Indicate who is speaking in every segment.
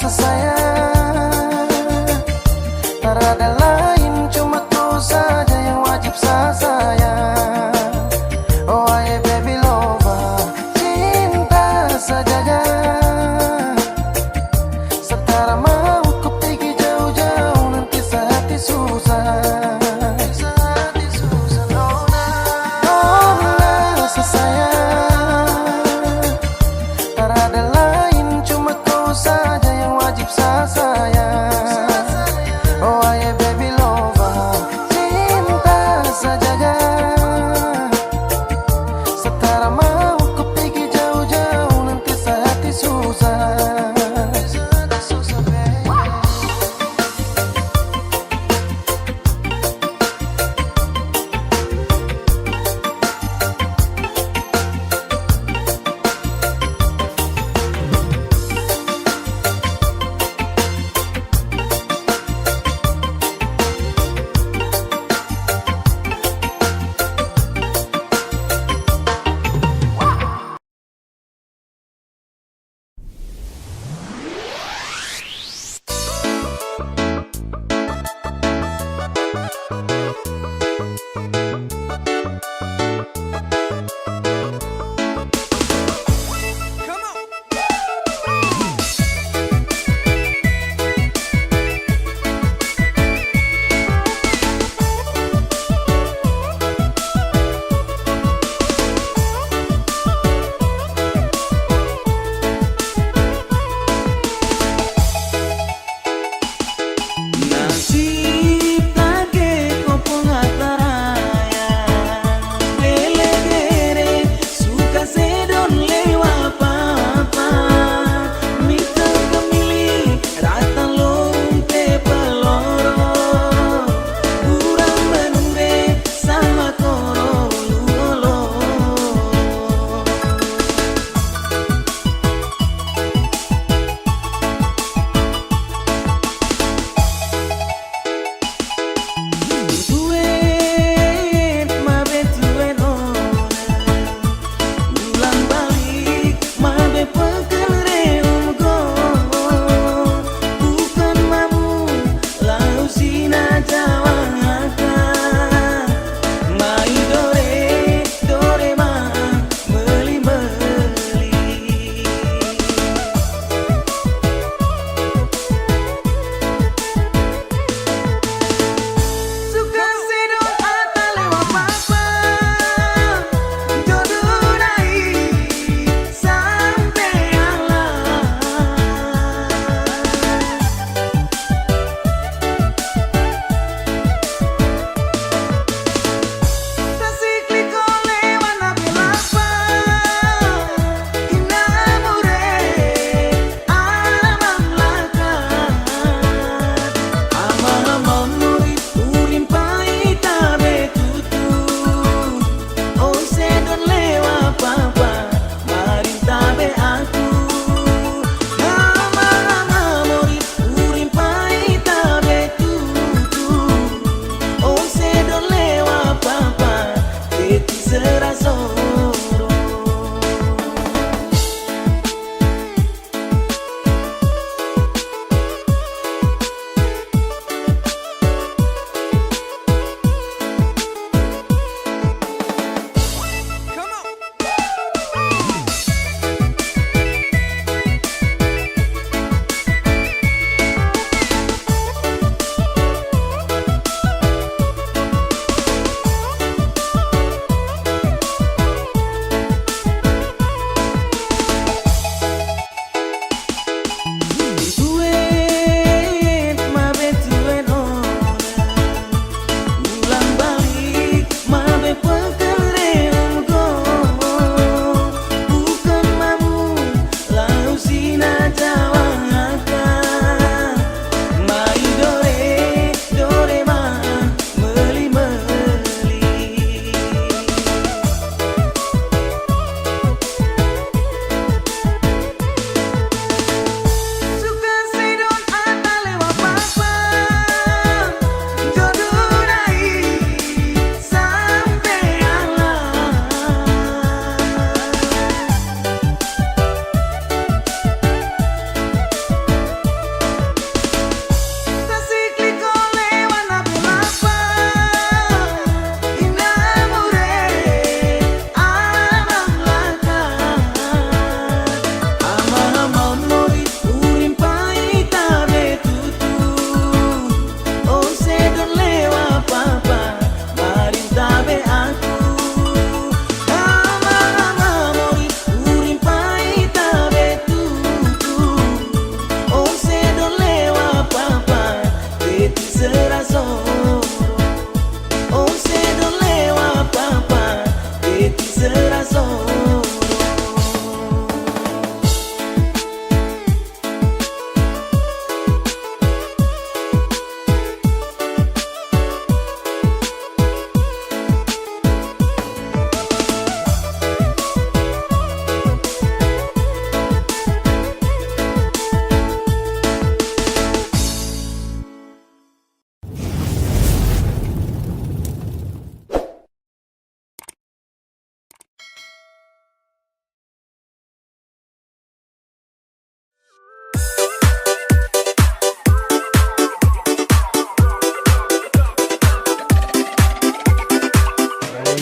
Speaker 1: Sayang, tak ada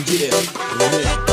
Speaker 1: Yeah, remix.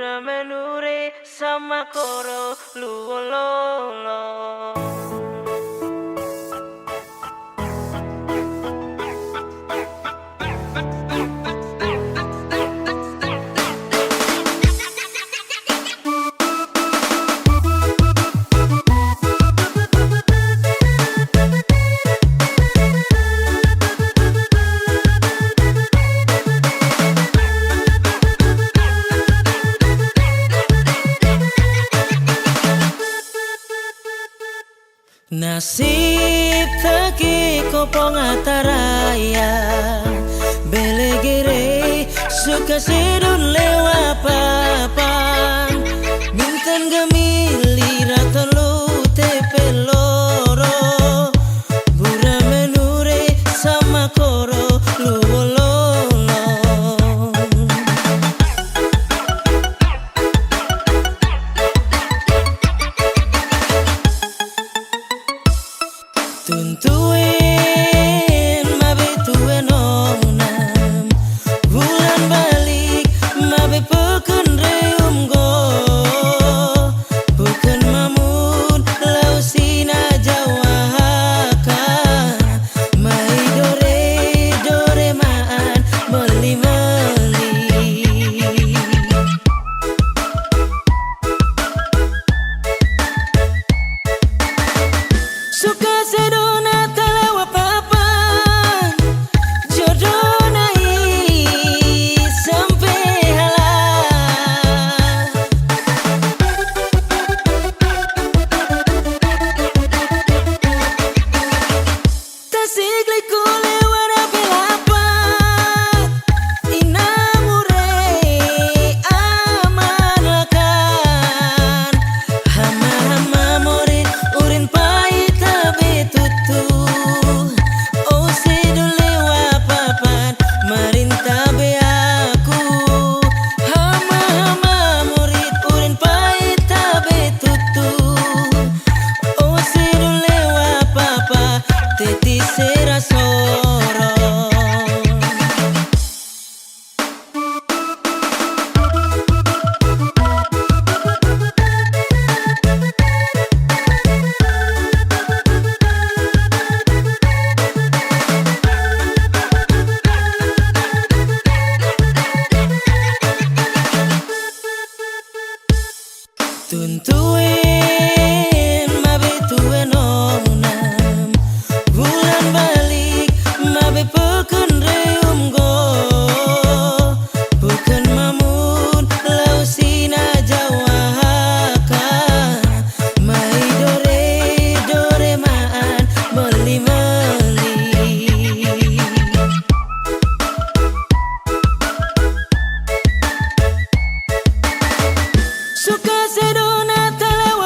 Speaker 1: Pura menure sama koro luololo.
Speaker 2: Nasib taki kopong ataraya belegere suka sedun lewa papan minten gemili ratolu tepeloro bura menure sama koro luololo. Tuntuin mabe tuen onam bulan balik mabe peken reum go bukan mamun lau sina jawaka mai dore maan meli suka sedona telewa papan jodoh nai sampai halal tasik liku lewat belapat inamure aman lakan hama morin urin pahit betutu oh sedul lewa papan marinta be aku hama murid urin pahit betutu oh sedul lewa papa teti serasoro. Tuntuin mabe tuen onam bulan balik mabe peken reum go bukan mamun lau sina jawaka mai dore maan meli suka sedona telewa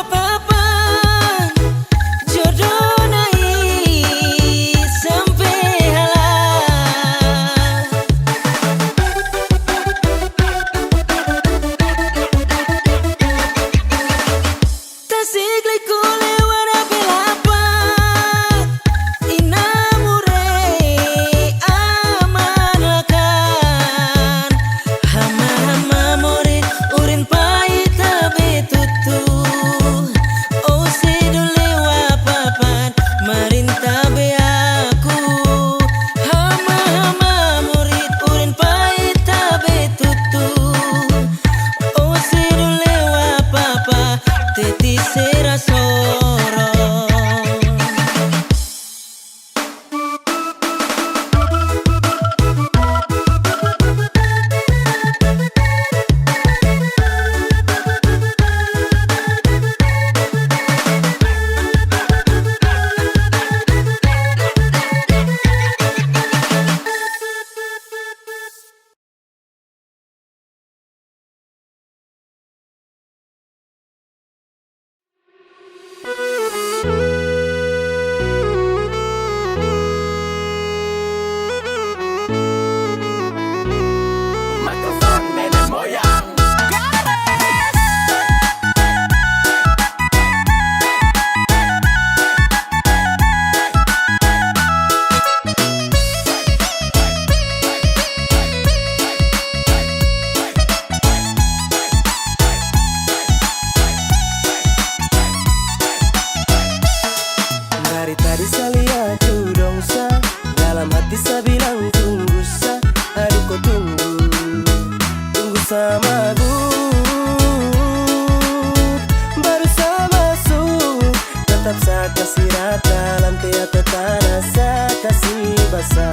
Speaker 2: baru sama masuk. Tetap saya kasih rata, lantai atau tanah saya kasih basah.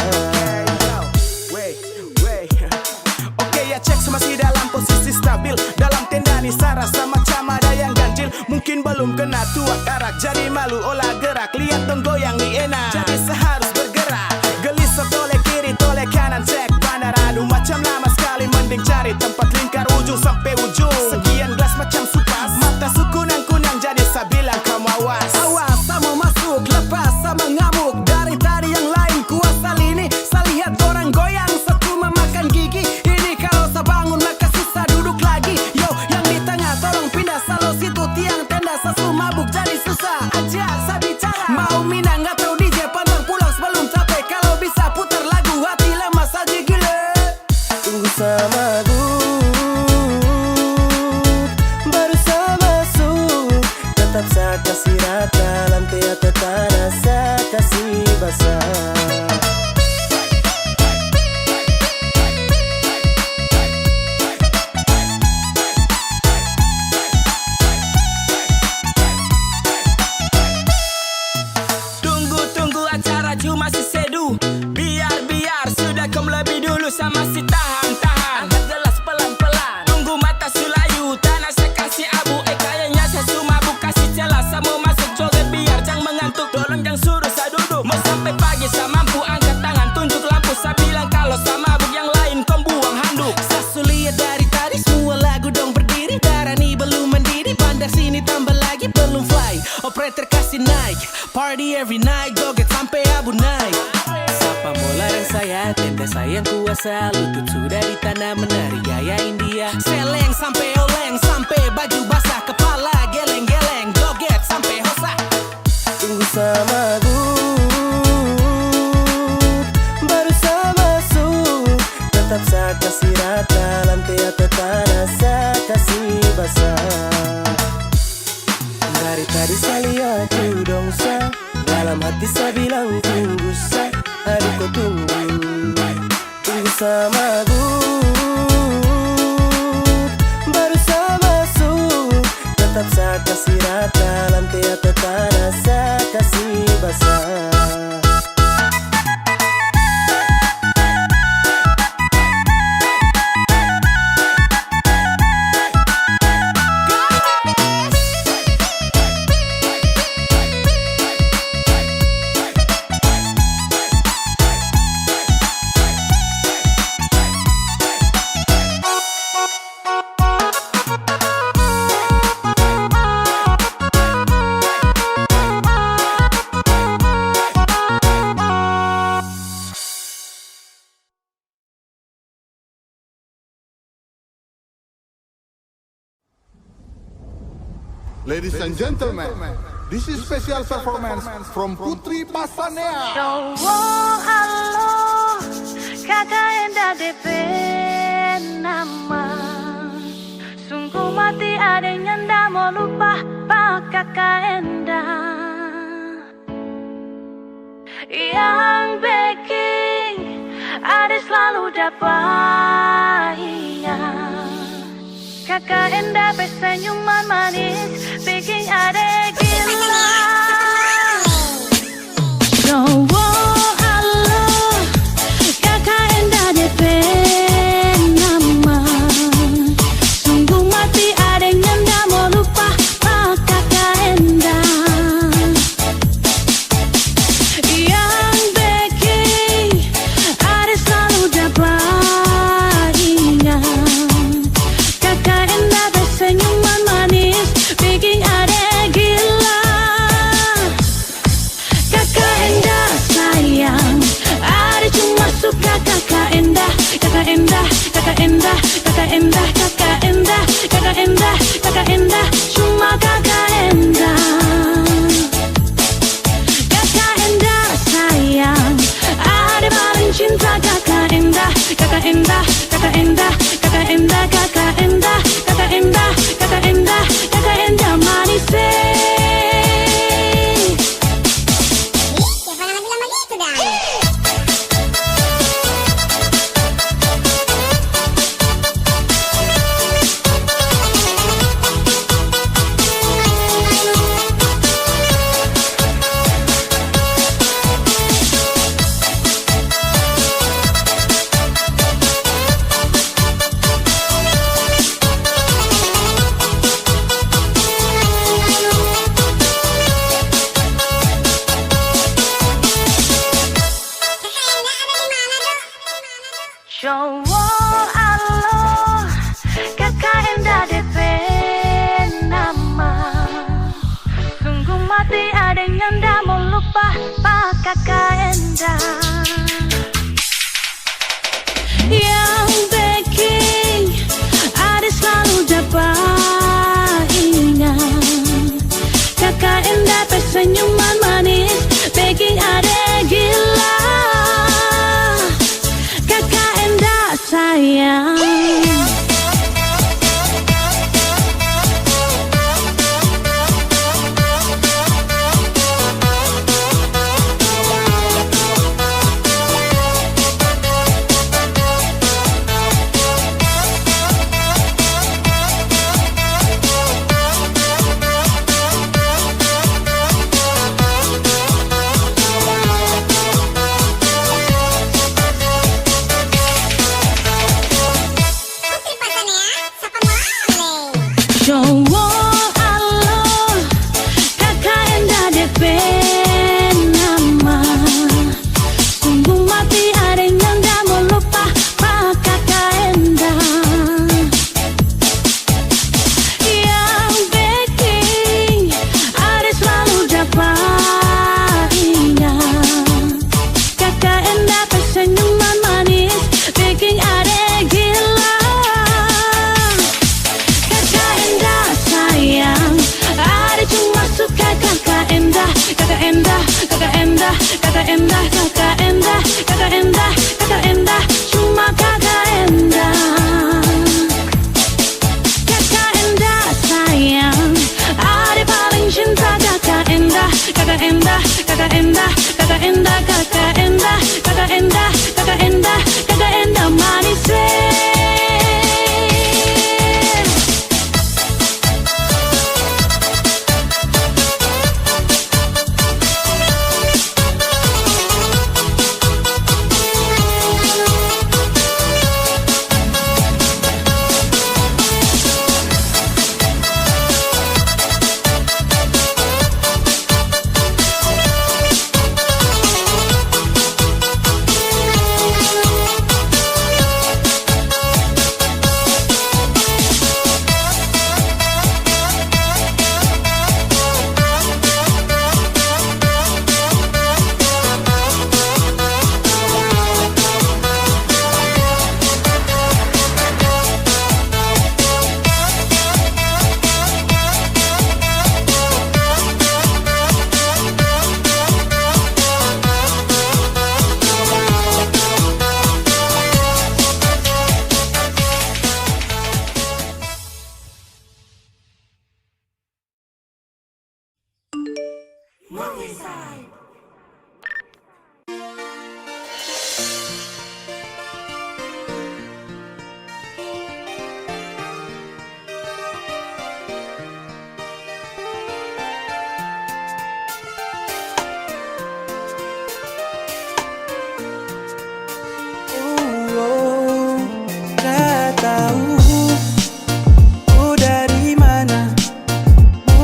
Speaker 3: Oke ya, cek masih dalam posisi stabil. Dalam tenda nih saya rasa macam ada yang ganjil. Mungkin belum kena tuak arak, jadi malu olah gerak. Lihat dong goyang nih enak, jadi seharus bergerak. Gelisah toleh kiri toleh kanan, cek bandar. Aduh macam lama sekali, mending cari tempat lingkar ujung sampai ujung. Sekian gelas macam supas, mata su kunang-kunang, jadi saya bilang kamu awas. Awas, saya mau masuk, lepas sama ngamuk. Dari tadi yang lain kuasa lini, saya lihat orang goyang, saya cuma makan gigi. Ini kalau saya bangun maka susah duduk lagi. Yo, yang di tengah tolong pindah, salo situ tiang tenda. Saya su mabuk jadi susah aja saya bicara. Mau minang atau DJ pantang pulang sebelum capek. Kalau bisa putar lagu hati lemas aja gila.
Speaker 2: Tunggu sama baru sama masuk. Tetap saya kasih rata, lantai atau tanah saya kasih basah.
Speaker 3: Tunggu acara cuma si sedu. Biar sudah kau lebih dulu sama si tahan. Angkat gelas pelan-pelan, tunggu mata sulayu. Tanah saya kasih abu, kayaknya saya sumabuk. Kasih celah saya mau masuk joget biar jangan mengantuk. Tolong jangan suruh saya duduk, mau sampai pagi saya mampu. Angkat tangan tunjuk lampu, saya bilang kalau saya mabuk. Yang lain kau buang handuk. Saya sulihat dari tadi semua lagu dong berdiri. Darah nih belum mendidih, bandar sini tambah lagi belum fly. Operator kasih naik, party every night, joget sampai abu naik. Siapa mau larang saya, tenda saya yang kuasa. Lutut sudah di tanah menari gaya India. Seleng sampai oleng, sampai baju basah. Kepala geleng-geleng, joget sampai hosa.
Speaker 2: Tunggu sama baru sama masuk. Tetap saya kasih rata, lantai atau tanah saya kasih basah. Dari tadi saya lihat dong saya, dalam hati saya bilang tunggu saya. Aduh kau tunggu, tunggu sama baru sama masuk. Tetap saya kasih rata, lantai atau tanah saya kasih basah.
Speaker 4: Ladies and gentlemen, this is special performance from Putri Pasanea.
Speaker 1: Cowok halo, kakak Enda DP nama. Sungguh mati ada yang ndak mau lupa pak kakak Enda. Yang baking ada selalu dapat. Kakak Enda senyuman manis bikin adek gila. Cowok halo, kakak Enda DP nama. Sungguh mati adeknya ndak mau lupa pak kakak Enda. Yang baking ada selalu dapat ingat. Kakak Enda senyuman manis bikin adek gila. Kakak Enda mati ada yang nggak mau lupa Pak Kakak Enda. Yang bikin ada selalu dapat ingat Kakak Enda senyuman manis bikin ada gila. Kakak Enda sayang. Cowok alo Kakak Enda DP nama sungguh mati ada yang gak mau lupa Pak Kakak Enda. Yang bikin ada selalu dapat ingat Kakak Enda senyuman manis bikin ada gila. Ada cuma suka Kakak Enda, Kakak Enda, Kakak Enda, Kakak Enda, Kakak Enda, Kakak Enda, Kakak Enda, cuma Kakak Enda. Kakak Enda sayang, ada paling cinta Kakak Enda, Kakak Enda, Kakak Enda, Kakak Enda, Kakak Enda, Kakak Enda, Kakak Enda, Kakak Enda manis.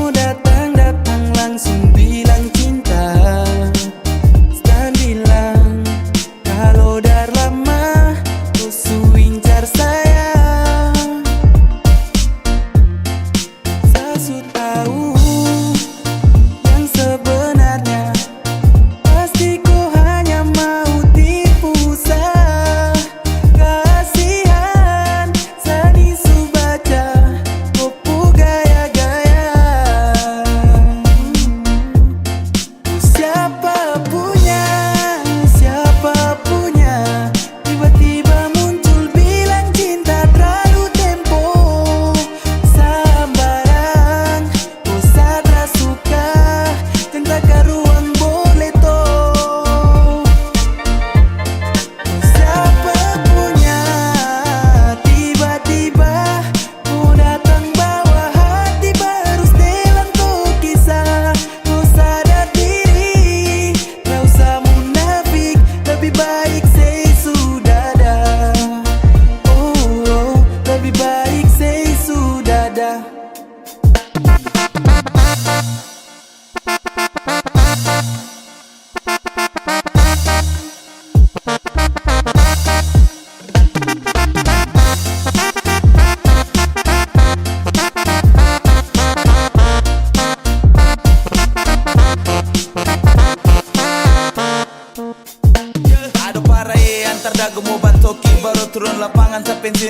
Speaker 2: Datang langsung bilang cinta.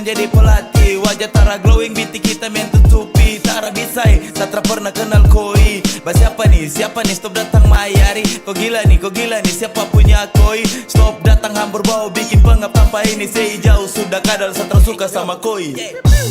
Speaker 5: jadi pelatih. Wajah tara glowing, binti kita main tutupi. Tara bisai, Satra pernah kenal koi. Siapa nih, stop datang mayari. Kau gila nih, siapa punya koi. Stop datang hambur bau, bikin pengap tanpa ini. Sei jauh, sudah kadal Satra suka sama koi.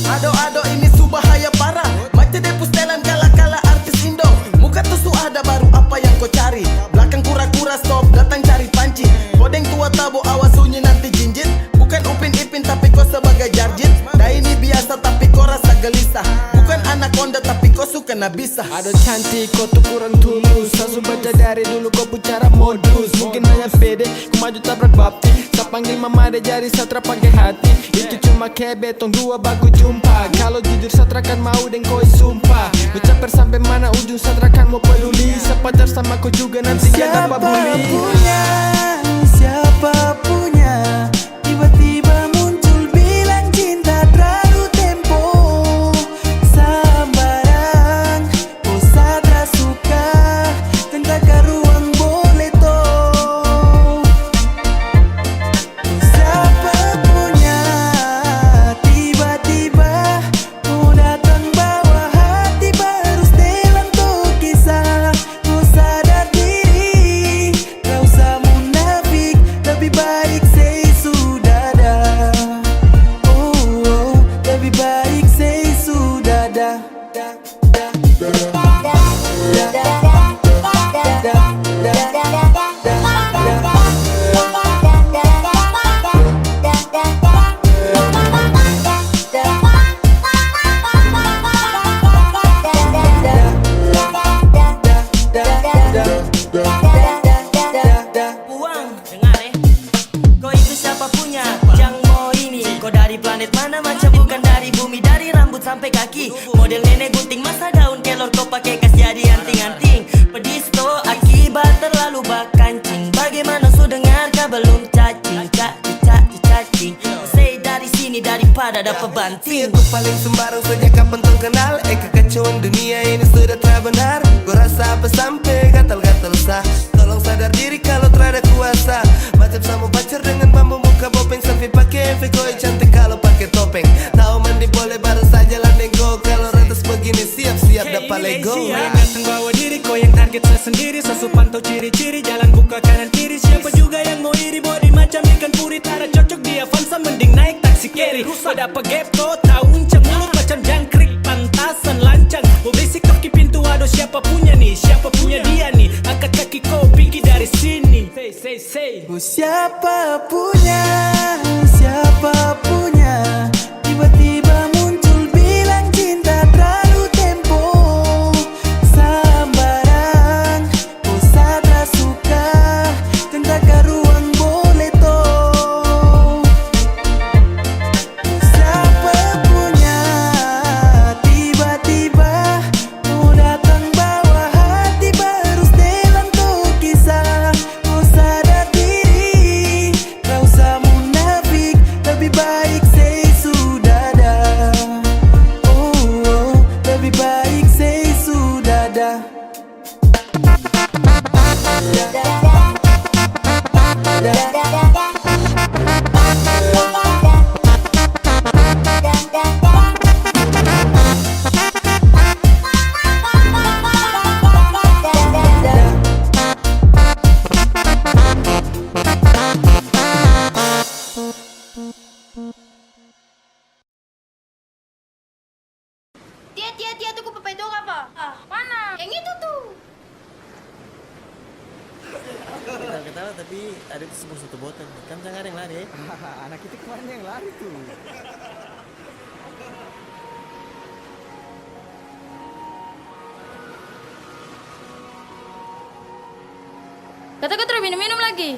Speaker 6: Ado ini subahaya parah. Macam depus telan kala-kala artis Indo. Muka tusu ada baru apa yang kau cari. Belakang kura-kura stop datang cari panci. Kodeng tua tabo awas sunyi nanti jinjit. Bukan Upin Ipin tapi kau sebagai jarjit. Dah ini biasa tapi kau rasa gelisah. Bukan anaconda tapi kau suka nabisa.
Speaker 7: Ado cantik kau tuh kurang tulus. Langsung baca dari dulu kau bicara modus. Mungkin hanya pede ku maju tabrak bapti. Tak panggil mama deh jari Satra pakai hati. Itu cuma kayak betong dua baku jumpa. Kalau jujur Satra kan mau dan koi sumpah. Ucapkan sampai mana ujung Satra kan mau peduli. Sepacar sama kau juga nanti gak dapat bully.
Speaker 2: Siapa punya tiba-tiba muncul bilang cinta terlalu tempo. Sambarang oh Satra suka tentang ke ruang boleh toh. Siapa punya tiba-tiba mau datang bawa hati baru setelan tuh kisah. Kau sadar diri, kau usah munafik, lebih baik say sudah dah. Oh, lebih baik say sudah dah.
Speaker 8: Uang, dengar kau itu siapa punya? Yang mau ini, kau dari planet mana? Macam bukan dari bumi, dari rambut sampai kaki. Model nenek gunting masa daun kelor kau pakai kas jadi anting-anting. Pedisto akibat terlalu bakancing. Bagaimana su dengar kau belum cacing? Cacing. Say dari sini daripada dapat banting.
Speaker 2: Aku paling sembarang sejak kapan tong kenal. Kekacauan dunia ini sudah terbenar. Gua rasa apa sampai gatal-gatal sah. Tolong sadar diri kalau terada kuasa. Macam sama pacar dengan bambu muka bopeng. Selfie pakai MV koi cantik kalau pakai topeng. Tahu mandi boleh baru saja landing go. Kalau ratas begini siap-siap dapat lego.
Speaker 9: Kau yang datang bawa diri, kau yang target saya sendiri. Sesu pantau ciri-ciri, jalan buka kanan kiri. Siapa juga yang mau iri, body macam ikan puri. Tara cocok di Avanza, mending naik taksi carry. Kau dapat gap, kau tahu uncang mulut macam jangkrik. Pantasan lancang, mau berisik kaki pintu. Aduh siapa punya nih, siapa punya dia nih. Angkat kaki kau pergi dari sini. Say.
Speaker 2: Oh, siapa punya tiba-tiba muncul bilang cinta terlalu tempo. Sambarang oh Satra suka tentang ke ruang boleh toh. Siapa punya tiba-tiba mau datang bawa hati baru setelan tuh kisah. Kau sadar diri, kau usah munafik, lebih baik say sudah dah. Oh, lebih baik say sudah dah.
Speaker 1: Tia, tuh papai dong apa? Mana? Yang itu tuh.
Speaker 2: Ketawa tapi ada itu sebuah satu botol. Kan jangan ada yang lari.
Speaker 7: Anak itu kemarin yang lari tuh.
Speaker 1: Kata kau terus minum lagi.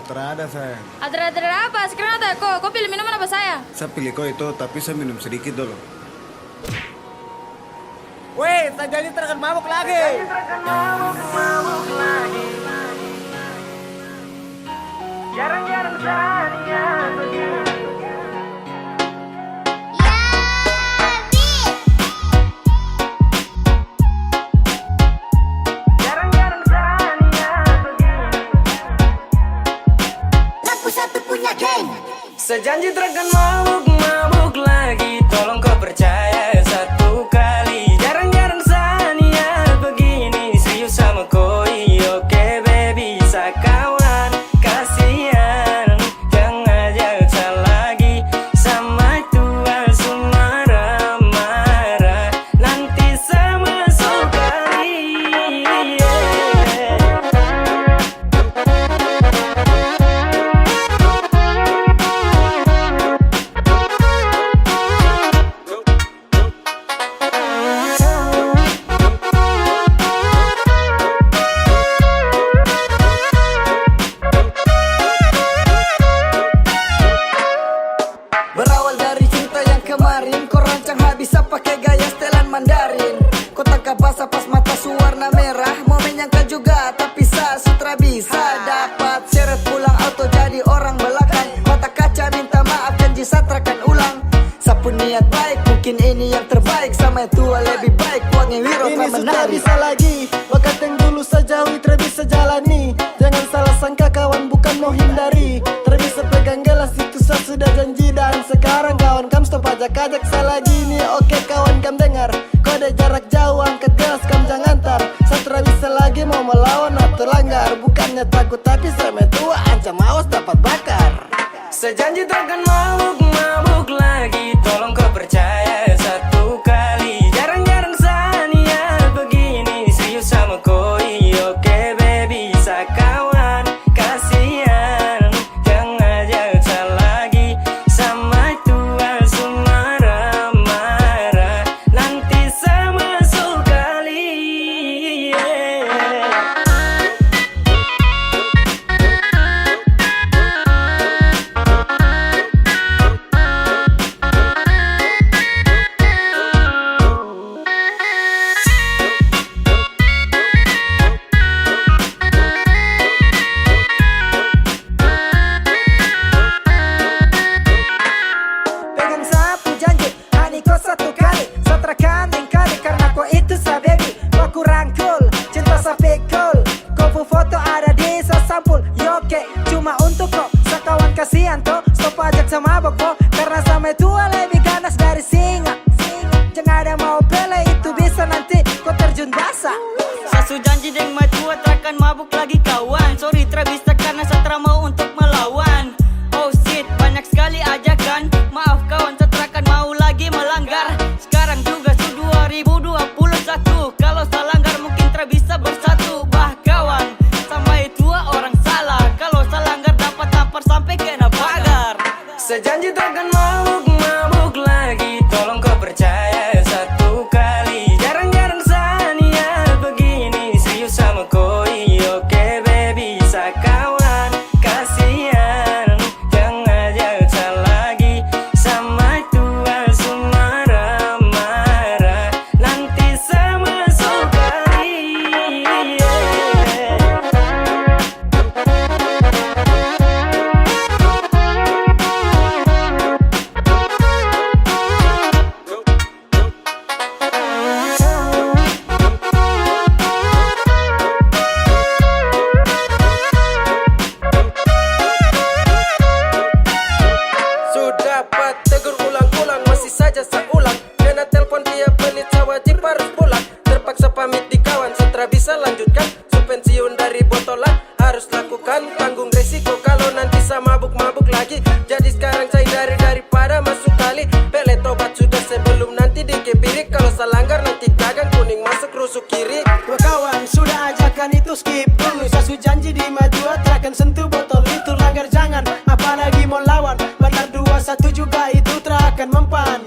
Speaker 4: Terada sayang.
Speaker 1: Ada apa? Sekarang ada kau pilih minuman apa saya?
Speaker 4: Saya pilih kau itu, tapi saya minum sedikit dulu.
Speaker 7: Weh, tak jadi terkan mabuk lagi.
Speaker 2: Jarang-jarang saya
Speaker 6: Sejanji terkan mabuk lagi. sama tua lebih baik wangi wiro
Speaker 7: Ini sudah
Speaker 6: menari.
Speaker 7: bisa lagi, bakat yang dulu sejauhi bisa jalani. Jangan salah sangka kawan bukan mau hindari. Bisa pegang gelas itu saya sudah janji. Dan sekarang kawan kam stop ajak-ajak saya lagi nih. Oke kawan kam dengar, kode jarak jauh angkat gelas kam jangan tar. Saya bisa lagi mau melawan atau langgar. Bukannya takut tapi saya tua ancam awas dapat bakar.
Speaker 6: Sejanji takkan mabuk lagi. Tolong kau percaya satu kali. Jarang-jarang sania begini. Serius sama koi. Oke baby sakawan. Kasihan jangan ajak saya lagi. Sama tua marah-marah. Nanti sama sekali. Pegang sapu janji, hani kau satu kali. Satrakan ingkari karena kau itu sa baby. Kau ku rangkul, cinta sa pikul. Kau pu foto ada di sa sampul. Yoke, cuma untuk kau. Sakawan kasihan toh, stop ajak sama boko. Karena sama tua lebih ganas dari singa. Jangan ada mau pele itu bisa nanti kau terjun basah.
Speaker 8: Sasu janji deng matua takkan mabuk lagi kawan. Sorry bisa karena Satra mau untuk melawan. Oh shit banyak sekali ajakan. Maaf kawan Satra kan mau lagi melanggar. Sekarang juga su 2021. Kalau salah langgar mungkin bisa bersatu. Bah kawan sama tua orang salah. Kalau salah langgar dapat tampar sampai kena pagar.
Speaker 6: Sejanji takkan mabuk lagi. Tolong kau percaya satu kali. Jarang-jarang sania begini. Serius sama koi. Oke baby sakawan. Kasihan jangan ajak saya lagi. Sama tua marah-marah. Nanti sama sekali. Sudah dapat tegur ulang-ulang masih saja saya ulang. Kena telepon dia menit saya wajib harus pulang. Terpaksa pamit di kawan Satra bisa lanjutkan. Su pensiun dari botolan harus lakukan. Tanggung resiko kalau nanti saya mabuk-mabuk lagi. Jadi sekarang saya hindari daripada masuk kali. Pele tobat sudah sebelum nanti dikebiri. Kalau saya langgar nanti gagang kuning masuk rusuk kiri.
Speaker 7: Dua kawan sudah ajakan itu skip dulu. Sasu janji di maju akan sentuh botol itu langgar jangan. Apalagi mau lawan. Benar 21 juga itu terakan mempan.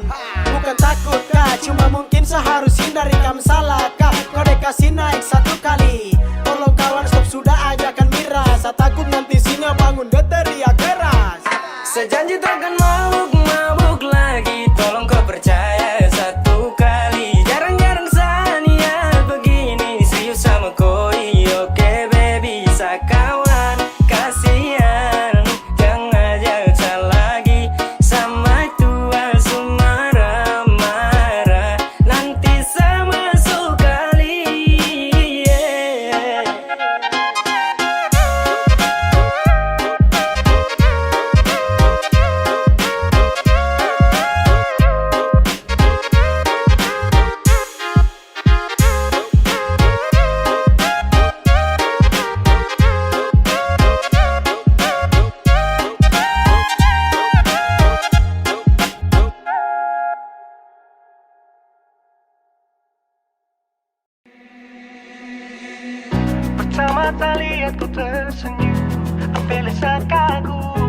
Speaker 7: Bukan takut kah, cuma mungkin seharus hindari kam salah kah. Kode kasih naik satu kali. Tolong kawan stop sudah ajakan miras. Saya takut nanti singa bangun dia teriak keras.
Speaker 6: Sejanji takkan mabuk lagi. Tolong kau percaya satu kali. Jarang-jarang sania begini. Serius sama koi. Oke baby sakawan. Kasihan jangan ajak saya lagi. Sama tua marah-marah. Nanti sama sekali.
Speaker 2: Pertama lihat ku tersenyum, apel saat kagum.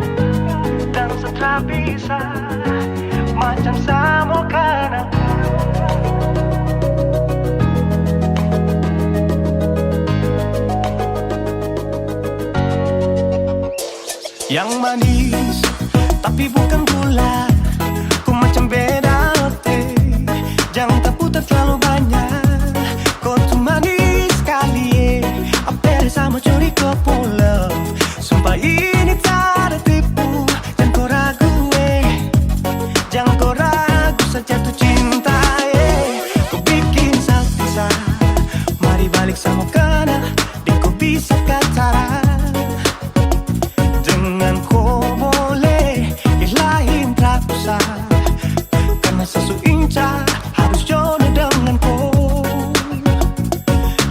Speaker 2: Dan Satra bisa macam sama kan aku. Yang manis tapi bukan gula. Ku macam beda teh. Jangan tak putar terlalu banyak. Kau tuh manis sekali. Apel sama curi kau pulau. Sumpah ini tak ada tipu. Jangan kau ragu jangan kau ragu saya jatuh cinta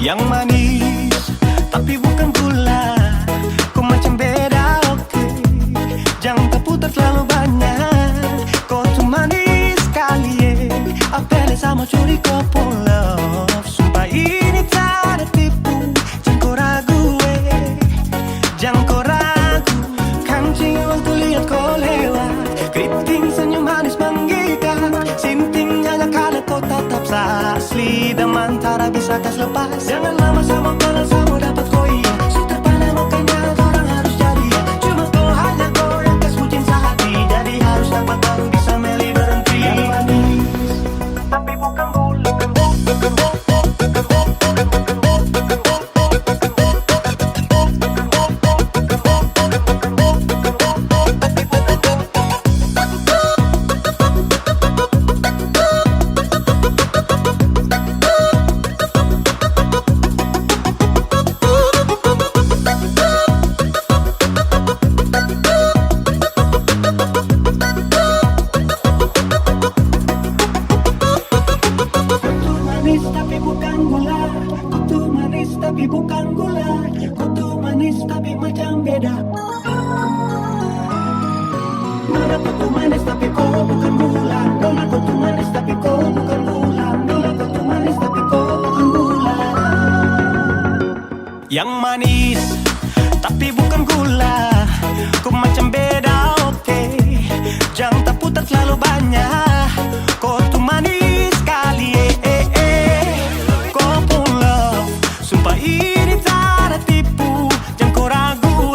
Speaker 2: Yang manis tapi bukan gula, kau macam beda, oke. Jangan terputar terlalu banyak, kau tuh manis sekali, apel sama curi kau pun love. Sumpah ini tak ada tipu, jangan kau ragu, jangan kau ragu. Kancing waktu lihat kau lewat, keriting senyum manis menggigit, sinting hanya karena kau tetap asli. Dan mantara bisa kas lepas, jangan lama sama kenal sama dapat koi. Sudah pandai makanya orang harus jadi, cuma kau hanya kau yang kas bucin sehati. Jadi harus dapat baru bisa meli berhenti. Yang manis tapi bukan gula, tapi bukan gula, kutu manis tapi macam beda. Nona kutu manis tapi kau bukan gula, nona kutu manis tapi kau bukan gula, nona kutu manis tapi kau bukan gula. Yang manis tapi bukan gula, kau macam beda, oke. Jangan tak putar terlalu banyak, kau tuh manis sekali, kau pun love. Sumpah ini tak ada tipu, jangan kau ragu,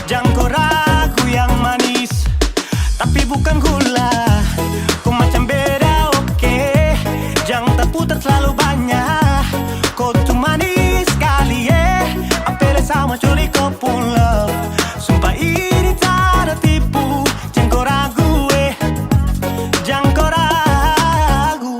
Speaker 2: jangan kau ragu. Yang manis tapi bukan gula, kau macam beda, oke. Jangan terputar terlalu banyak, kau tuh manis sekali, apel sama curi kau pun love. Sumpah ini tak ada tipu, jangan kau ragu, jangan kau ragu.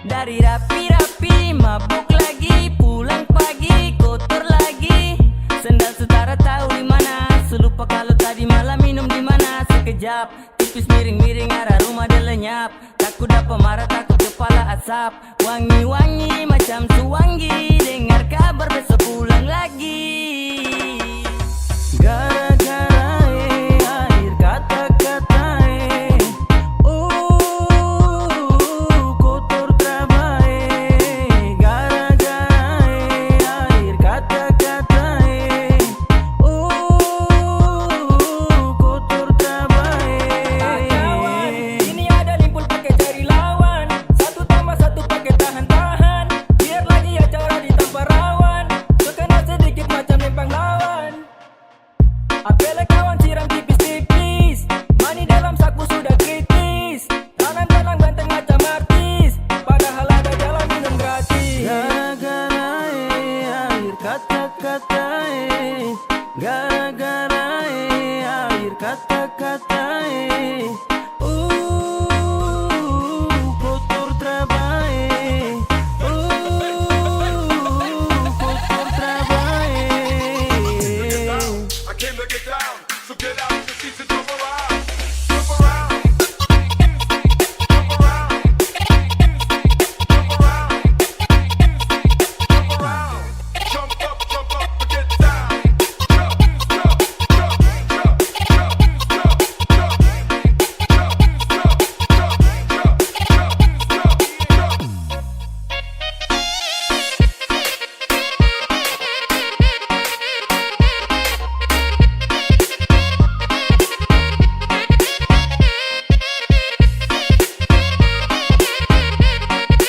Speaker 8: Dari rapi-rapi, mabuk lagi, pulang pagi, kotor lagi. Sendal setara tahu di mana, selupa kalau tadi malam minum di mana. Sekejap, tipis miring-miring arah rumah dia lenyap. Takut dapat marah, takut kepala asap. Wangi-wangi macam suwangi, dengar kabar besok pulang lagi. Gara-gara air kata-kata kotor trabae. Gara-gara air kata-kata kotor trabae. Ini ada limpul pakai jari lawan, 1 tambah 1 pakai tahan-tahan.
Speaker 2: gara-gara air kata-kata kotor trabae kotor trabae.
Speaker 10: I came to get down, so get out the seats and jump around. Jump around. Jump around. Jump around. Jump around. Jump up and get down. Jump, jump, jump, jump, jump, jump, jump,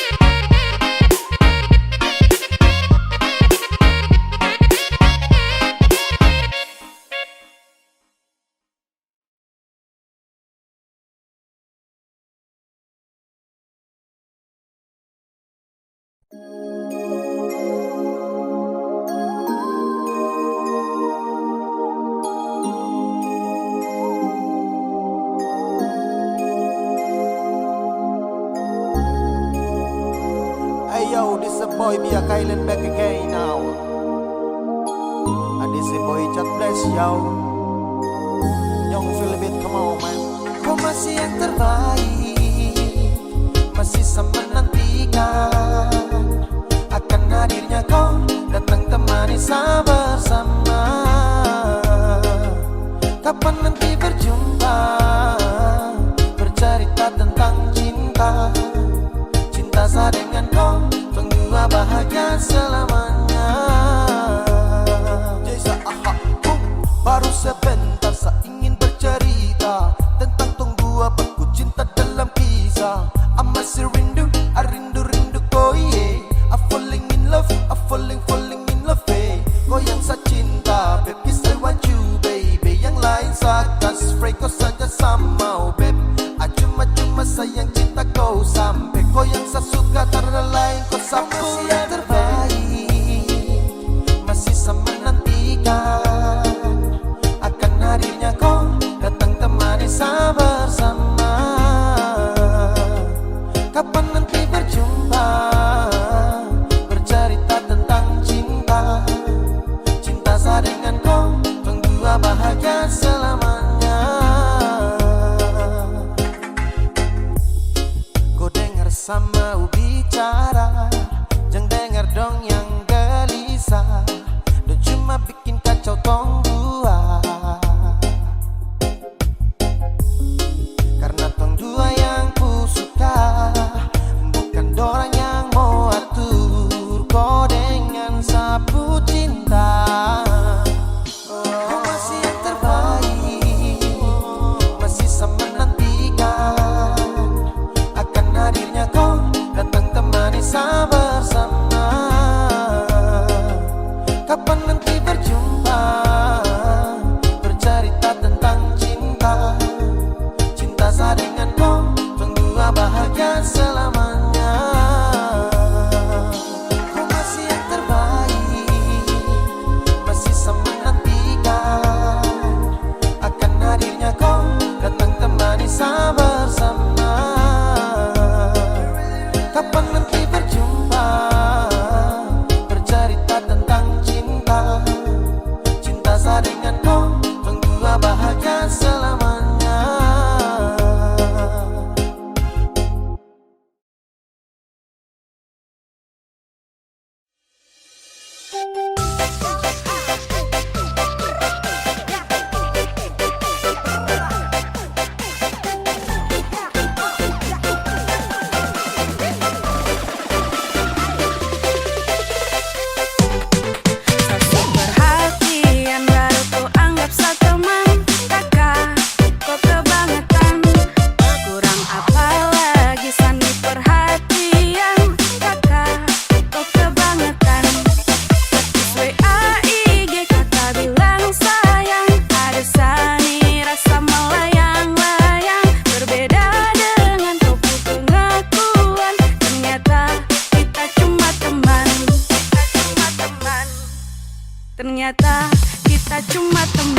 Speaker 11: Hey yo, this a boy be a Kylan back again now. And this a boy chat bless yo. Young Philibit, come on man. Kau masih yang terbaik, masih sama nantikan akan hadirnya kau datang temani saya bersama. Kapan nanti berjumpa, bercerita tentang cinta. Cinta saya dengan kau, tunggu bahagia selamanya. Jasa aha, baru sebentar saya ingin bercerita tentang tunggu aku cinta dalam kisah. I masih rindu, I rindu kau ye. I falling in love, I falling in love eh. Kau yang saya cinta, baby I want you baby. Yang lain saya kasih spray, kau saja sama oh babe. Cuma sayang cinta kau sampai. Kau yang saya suka karena lain kau sampai. Masih yang terbaik, masih sama nantikan akan hadirnya kau datang temani saya bersama. Kapan nanti berjumpa, bercerita tentang cinta. Cinta saya dengan kau, tunggu bahagia selamanya. Kau dengar sama bicara, jangan dengar dong yang gelisah. Dia cuma bikin kacau tong dua. Karena tong dua yang ku suka, bukan dorang yang mau atur. Kau dengan sapu cinta. Kau masih yang terbaik, masih sama nantikan akan hadirnya kau datang temani saya bersama. Kapan nanti berjumpa, bercerita tentang cinta. Cinta saya dengan kau, tunggu bahagia selamanya. Kau masih yang terbaik, masih sama nantikan akan hadirnya kau datang temani saya bersama. Kapan nanti berjumpa, bercerita tentang cinta. Cinta saya dengan kau, tunggu bahagia selamanya.
Speaker 1: Perhatian baru ku anggap sa teman. Kakak, kau kebangetan. Kurang apa lagi sani perhatian. Kakak, kau kebangetan. Status WA IG kakak bilang sayang. Ada sani rasa melayang-layang. Berbeda dengan kau pengakuan. Ternyata kita cuma teman. Ternyata kita kita cuma teman.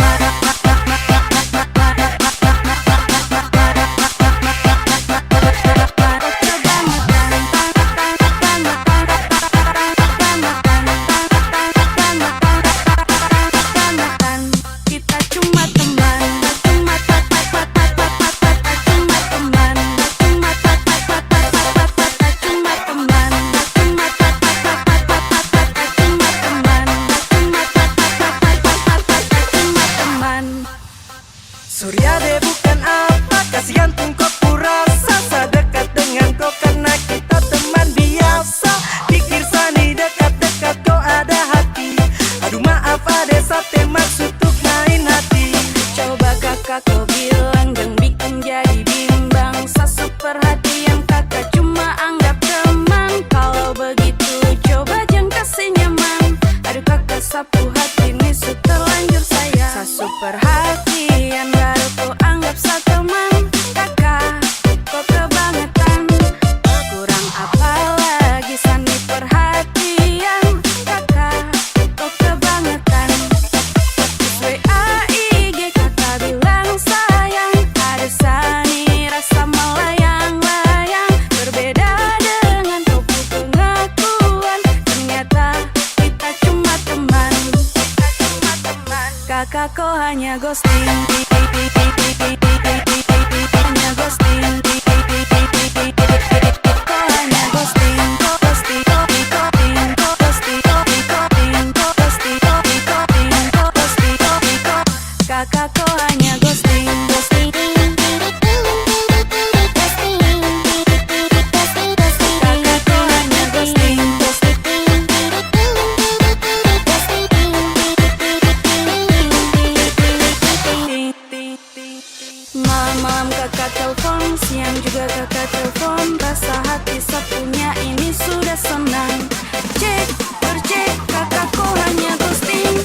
Speaker 6: Surya deh bukan apa, kasihan pun kok kurasa sedekat dengan kau karena kita teman biasa. Pikir sani dekat-dekat kau ada hati. Aduh maaf ada sate maksud untuk main hati.
Speaker 1: Coba kakak kau bilang dan bikin jadi bimbang. Sasu perhatian kakak cuma anggap teman. Kalau begitu coba jangan kasih nyaman. Aduh kakak sapu hati ini sudah terlanjur sayang. Sasu perhatian baru kau anggap sa teman. Kakak kau kebangetan. Kurang apa lagi sani perhatian. Kakak kau kebangetan. WAIG kakak bilang sayang. Ada sani rasa melayang-layang. Berbeda dengan kau pengakuan. Ternyata kita cuma teman. Kakak kau hanya ghosting. Hanya ghosting. Kau hanya ghosting. Ghosting. Ghosting. Ghosting. Ghosting. Ghosting. Kakak kau hanya ghosting. Ghosting. Kakak kau hanya ghosting. Malam-malam kakak telepon, siang juga kakak telepon. Rasa hati sapunya ini sudah senang. Cek, bercek, kakak kau hanya ghosting.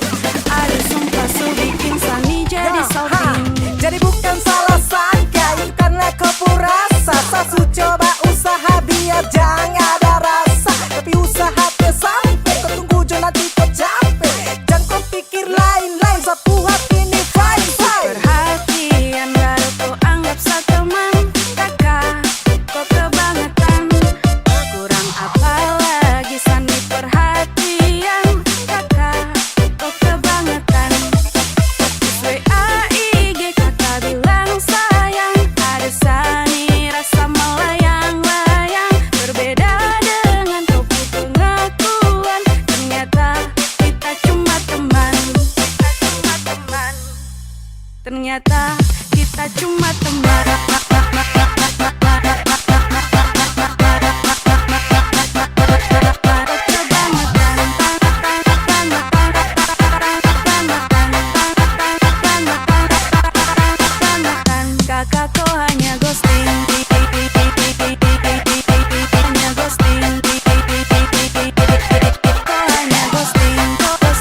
Speaker 1: Ada sumpah su bikin sani jadi salting.
Speaker 6: Jadi bukan salah sangka, itu karena kau purasa. Sasu coba usaha biar jangan ada rasa. Tapi usaha sampai kau tunggu jo nanti kau capek. Jangan kau pikir lain-lain, sapu hati ini fine fine.
Speaker 1: Perhatian baru kau anggap sa teman. Kakak kau kebangetan. Kurang apa lagi sani perhatian. Kakak kau kebangetan. WAIG kakak bilang sayang. Ada sani rasa melayang-layang. Berbeda dengan kau pengakuan. Ternyata kita cuma teman. Ternyata kita cuma teman. Kakak kau hanya ghosting. Hanya ghosting. Kau hanya ghosting. Ghosting. Ghosting. Ghosting.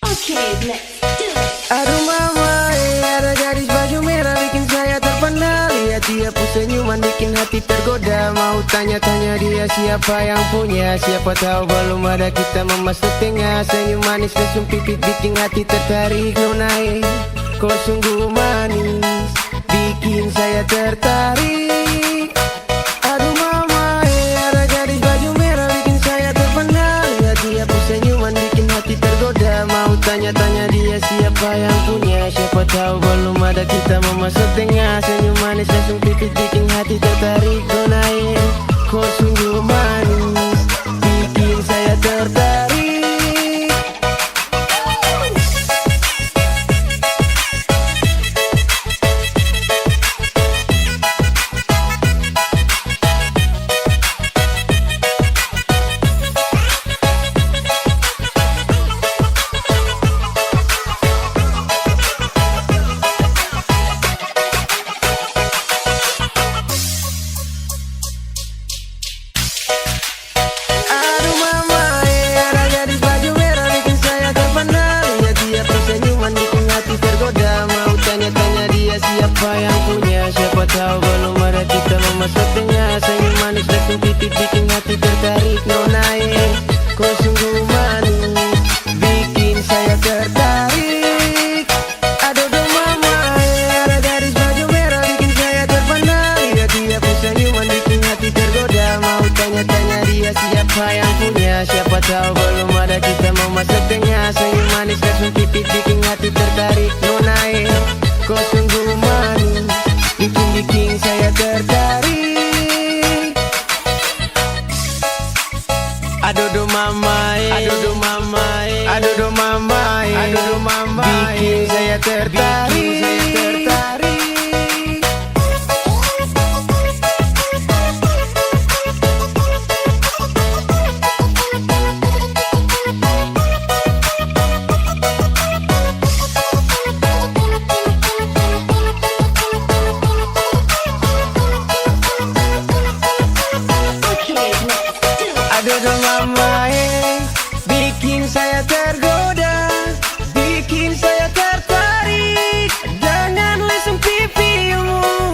Speaker 1: Ghosting.
Speaker 7: Aduh mama, ada gadis baju merah bikin saya terpana. Lihat dia pun senyuman bikin hati tergoda. Mau tanya-tanya dia siapa yang punya. Siapa tahu belum ada kita memasuk tengah. Senyum manis lesung pipit bikin hati tertarik. Nonai, kau sungguh manis, bikin saya tertarik. Aduh mama, ada gadis baju merah bikin saya terpana. Lihat dia pun senyuman bikin hati tergoda. Mau tanya-tanya siapa yang punya. Siapa tahu belum ada kita mau masuk tengah. Senyum manis langsung pipit bikin hati tertarik. Kau naik, kau sungguh manis, bikin saya tertarik. Siapa yang punya, siapa tahu belum ada kita mau masuk tengah. Senyum manis langsung pipit bikin hati tertarik. Nona kau sungguh manis, bikin saya tertarik. Aduh do mama, ada gadis baju merah bikin saya terpana. Lihat dia pun senyuman bikin hati tergoda. Mau tanya-tanya dia siapa yang punya. Siapa tahu belum ada kita mau masuk tengah. Senyum manis langsung pipit bikin hati tertarik. Nona kau sungguh manis, bikin saya tertarik. Aduh do mama, aduh do mama, aduh do mama, aduh do mama, bikin saya tertarik, bikin saya tertarik. Aduh do mama, bikin saya tergoda, bikin saya tertarik dengan lesung pipimu.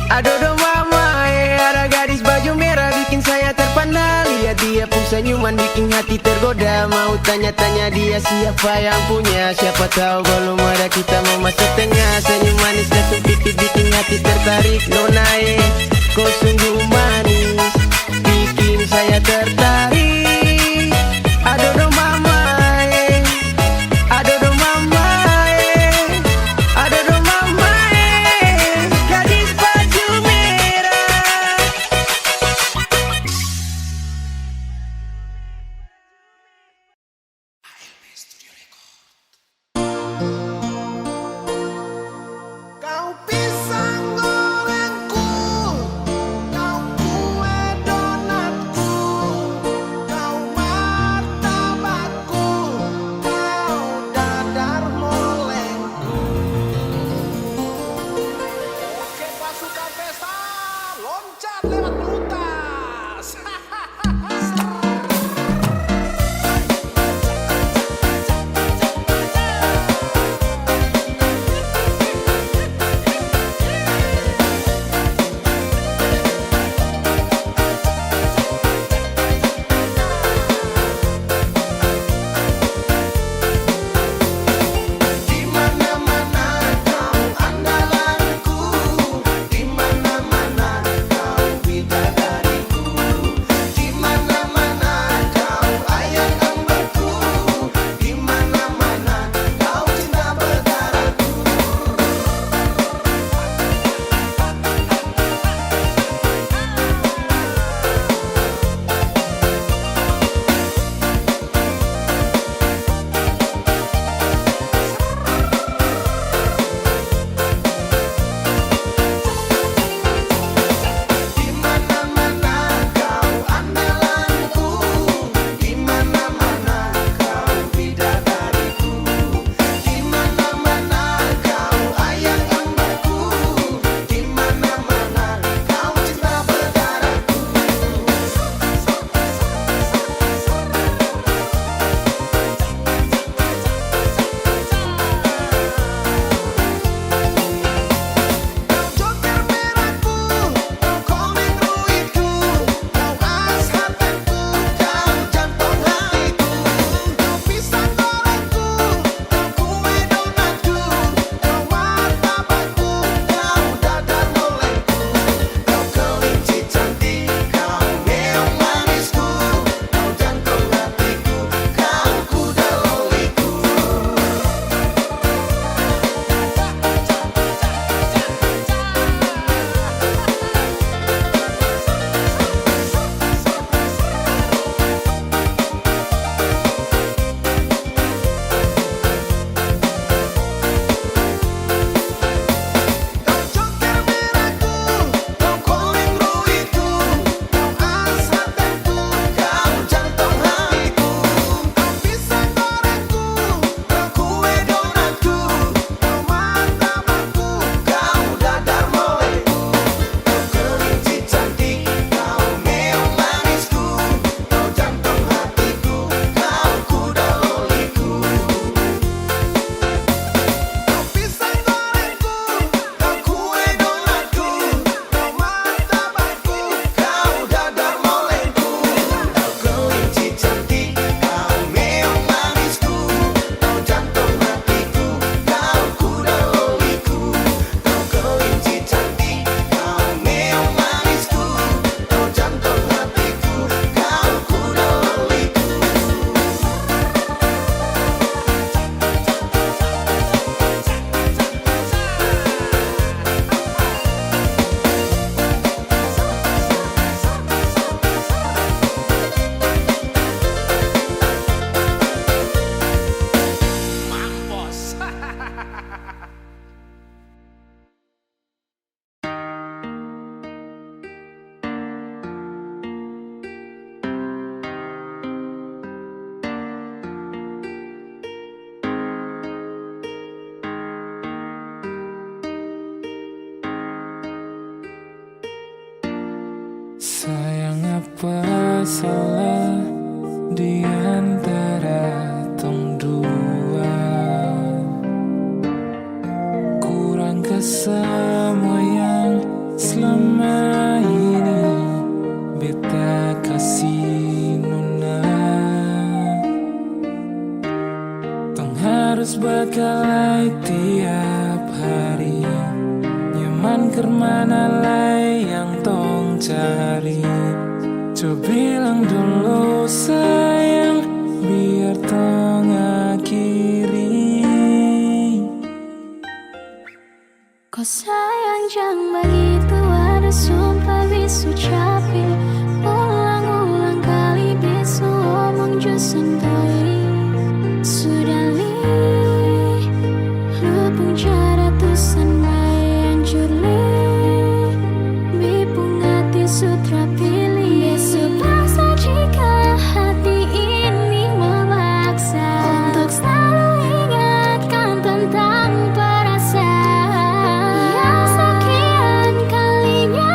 Speaker 7: Aduh do mama, ada gadis baju merah bikin saya terpana. Lihat dia pun senyuman bikin hati tergoda. Mau tanya-tanya dia siapa yang punya. Siapa tahu belum ada kita mau masuk tengah. Senyum manis lesung pipi bikin hati tertarik. Nona kau sungguh manis, bikin saya tertarik. Aduh do mama, aduh do mama, aduh do mama, gadis baju merah.
Speaker 6: Kau pisang gorengku, kau kue donatku, kau martabakku, kau dadar molengku. Oke pasukan pesta, loncat lewat pelutas.
Speaker 12: Apa salah di antara tong dua? Kurang ke semua yang selama ini beta kasih nona. Tong harus berkelahi tiap hari, nyaman kermana lai yang tong cari. Coba bilang dulu sayang, biar tong akhiri.
Speaker 1: Kau sayang jangan begitu, ada sumpah bisu capek. Ulang-ulang kali bisu omong just sendiri. Sudah li, lupung cara tusan mai hancur li. Bipung hati sutra pilih. Besok paksa jika hati ini memaksa untuk selalu ingatkan tentang perasaan yang sekian kalinya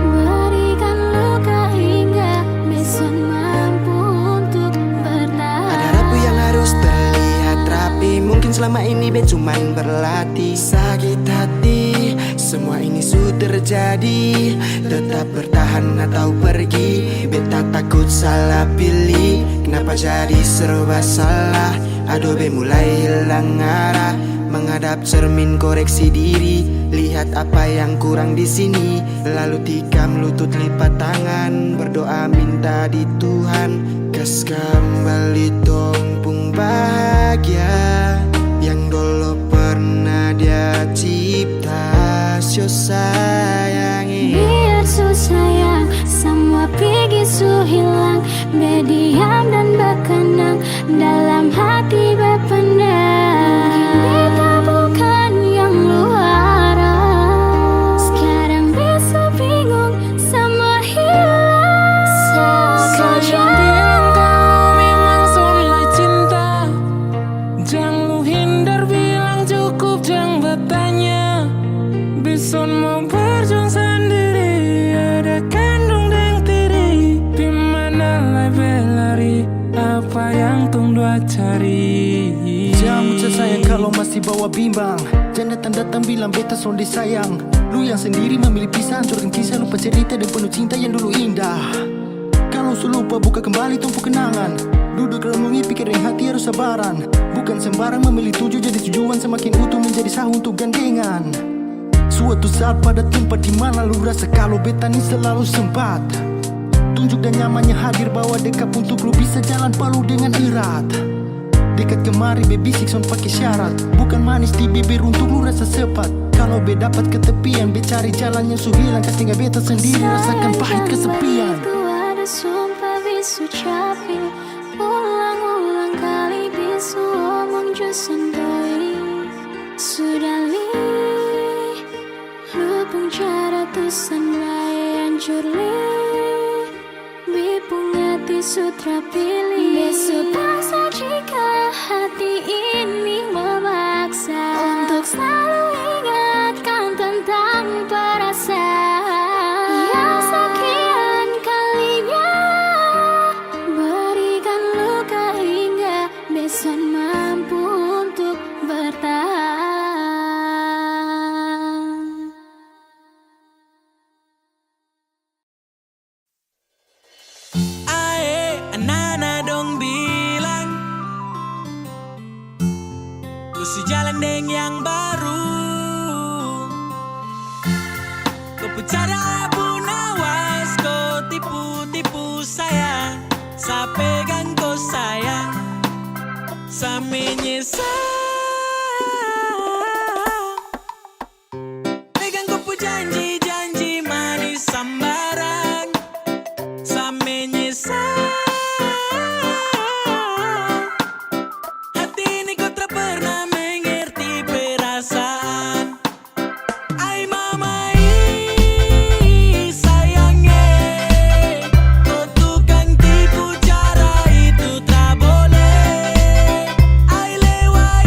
Speaker 1: berikan luka hingga besok mampu untuk bertahan.
Speaker 6: Ada rapuh yang harus terlihat rapi, mungkin selama ini bet cuman berlatih. Sakit hati, semua ini sudah terjadi. Tetap bertahan atau pergi, beta takut salah pilih. Kenapa jadi serba salah? Aduh be mulai hilang arah. Menghadap cermin koreksi diri, lihat apa yang kurang di sini. Lalu tikam lutut lipat tangan, berdoa minta di Tuhan. Kas kembali tongpung bahagia yang dulu pernah dia cipta. Syo sayangi,
Speaker 1: biar su sayang, semua pergi su hilang. Berdiam dan berkenang, dalam hati berpendam. Kita bukan yang luar. Sekarang bisa bingung, semua hilang.
Speaker 12: Kau yang bilang kau memang soleh cinta, jangan lu hindar bilang cukup, jangan bertanya. Bison mau berjuang sendiri, ada kandung dan tiri. Di mana lai berlari, apa yang tong dua cari.
Speaker 7: Jangan muncul sayang kalau masih bawa bimbang. Jangan datang-datang bilang beta sonde sayang. Lu yang sendiri memilih pisah, hancurkan kisah, lupa cerita dan penuh cinta yang dulu indah. Kalau su lupa buka kembali tumpu kenangan. Duduk renungi pikiran hati harus sabaran. Bukan sembarang memilih tujuh jadi tujuan, semakin utuh menjadi sah untuk gandengan. Suatu saat pada tempat di mana lu rasa kalau beta ni selalu sempat. Tunjuk dan nyamannya hadir, bawa dekat untuk lu bisa jalan palu dengan erat. Dekat kemari be bisik son pakai syarat, bukan manis di bibir untuk lu rasa sepat. Kalau be dapat ketepian, be cari jalan yang su hilang. Kas tinggal beta sendiri rasakan pahit kesepian.
Speaker 1: Itu ada sumpah bisu capek. Ulang-ulang kali bisu omong just sendiri. Sudah li, lupung cara tusan lai hancur li. Bipung hati sutra pilih. Besok paksa jika hati ini memaksa untuk selalu ingatkan tentang perasaan yang sekian kalinya berikan luka hingga besok mampu untuk bertahan.
Speaker 9: Ae, anak-anak dong bilang ku si jalan deng yang baru. Kau bicara abu nawas, kau tipu-tipu saya. Sa pegang kau sayang, sa menyesal. Pegang kau pu janji-janji manis sambarang. Sa menyesal. Hati ini kau tak pernah mengerti perasaan. Ay mama sayangnya, kau tukang tipu, cara itu tak boleh. Ay lewat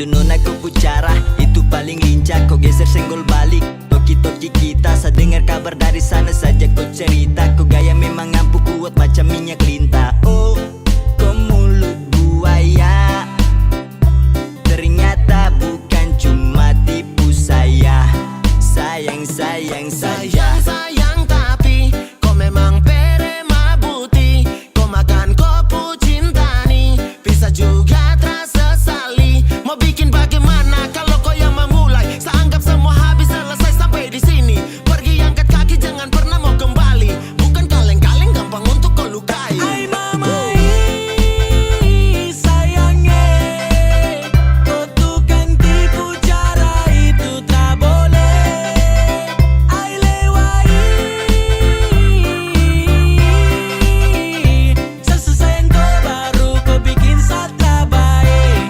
Speaker 13: Aduh nona kau bicara itu paling lincah. Kau geser senggol balik, toki-toki kita. Saya dengar kabar dari sana saja kau cerita. Kau gaya memang ampuh kuat macam minyak lintah. Oh, kau mulut buaya, ternyata bukan cuma tipu saya. Sayang, sayang saja.
Speaker 14: Sayang tapi kau memang pere mabuti. Kau makan kopu cinta nih, bisa juga terasa sali. Mau bikin bagaimana kalau kau yang memulai? Saya anggap semua habis selesai sampai di sini. Pergi angkat kaki jangan pernah mau kembali. Bukan kaleng-kaleng gampang untuk kau lukai.
Speaker 9: Ay mamai sayangnya, kau tukang tipu cara itu tak boleh. Ay lewai sesayang kau baru kau bikin satra baik.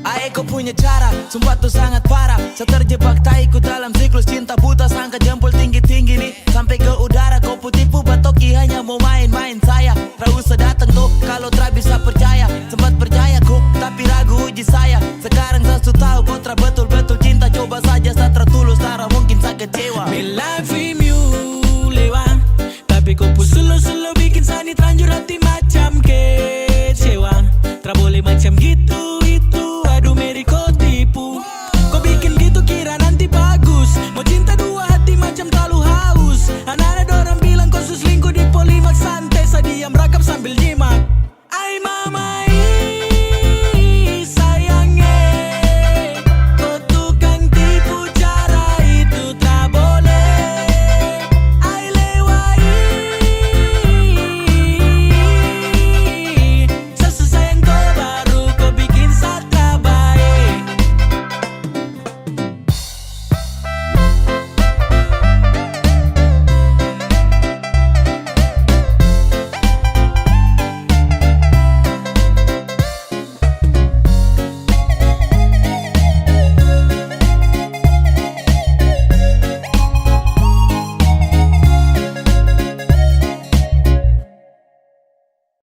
Speaker 5: Ae kau punya cara, sumpah tuh sangat parah. Saya terjebak taiku dalam siklus cinta buta. Sangka jempol tinggi-tinggi nih sampai ke udara. Kau tipu batoki hanya mau main-main saya. Tak usah datang tuh kalau tak bisa percaya. Sempat percaya kok tapi ragu uji saya. Sekarang saya sudah tahu kau tak betul-betul cinta. Coba saja saya tertulus, tak mungkin saya kecewa.
Speaker 9: Me life in you lewat, tapi kau pun selo-selo bikin sani terlanjur hati macam ke.